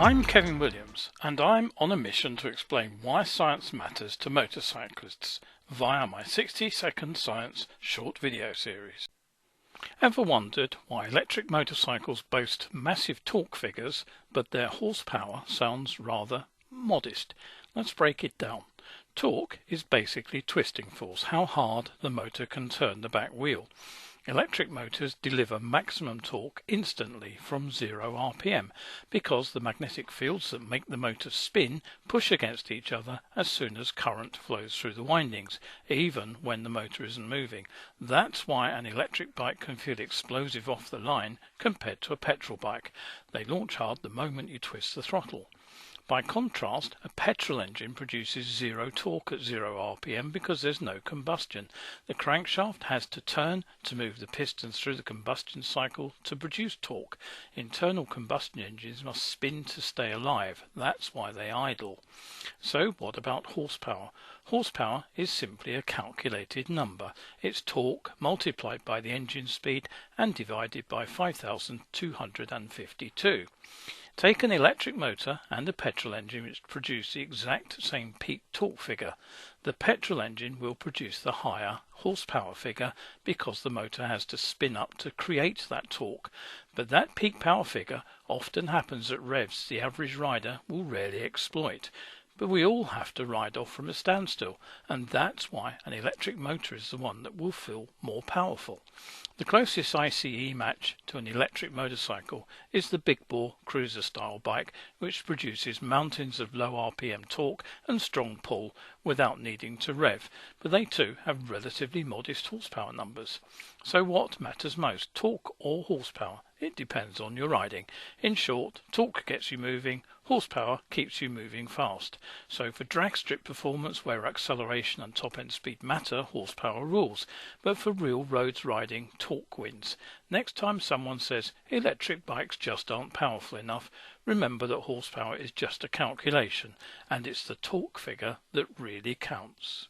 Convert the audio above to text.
I'm Kevin Williams, and I'm on a mission to explain why science matters to motorcyclists via my 60-second science short video series. Ever wondered why electric motorcycles boast massive torque figures, but their horsepower sounds rather modest? Let's break it down. Torque is basically twisting force, how hard the motor can turn the back wheel. Electric motors deliver maximum torque instantly from 0 RPM because the magnetic fields that make the motor spin push against each other as soon as current flows through the windings, even when the motor isn't moving. That's why an electric bike can feel explosive off the line compared to a petrol bike. They launch hard the moment you twist the throttle. By contrast, a petrol engine produces zero torque at 0 RPM because there's no combustion. The crankshaft has to turn to move the pistons through the combustion cycle to produce torque. Internal combustion engines must spin to stay alive. That's why they idle. So what about horsepower? Horsepower is simply a calculated number. It's torque multiplied by the engine speed and divided by 5,252. Take an electric motor and a petrol engine which produce the exact same peak torque figure. The petrol engine will produce the higher horsepower figure because the motor has to spin up to create that torque. But that peak power figure often happens at revs the average rider will rarely exploit. But we all have to ride off from a standstill, and that's why an electric motor is the one that will feel more powerful. The closest ICE match to an electric motorcycle is the big bore cruiser style bike, which produces mountains of low RPM torque and strong pull without needing to rev, but they too have relatively modest horsepower numbers. So what matters most, torque or horsepower? It depends on your riding. In short, torque gets you moving, horsepower keeps you moving fast. So for drag strip performance where acceleration and top end speed matter, horsepower rules. But for real roads riding, torque wins. Next time someone says electric bikes just aren't powerful enough, remember that horsepower is just a calculation, and it's the torque figure that really counts.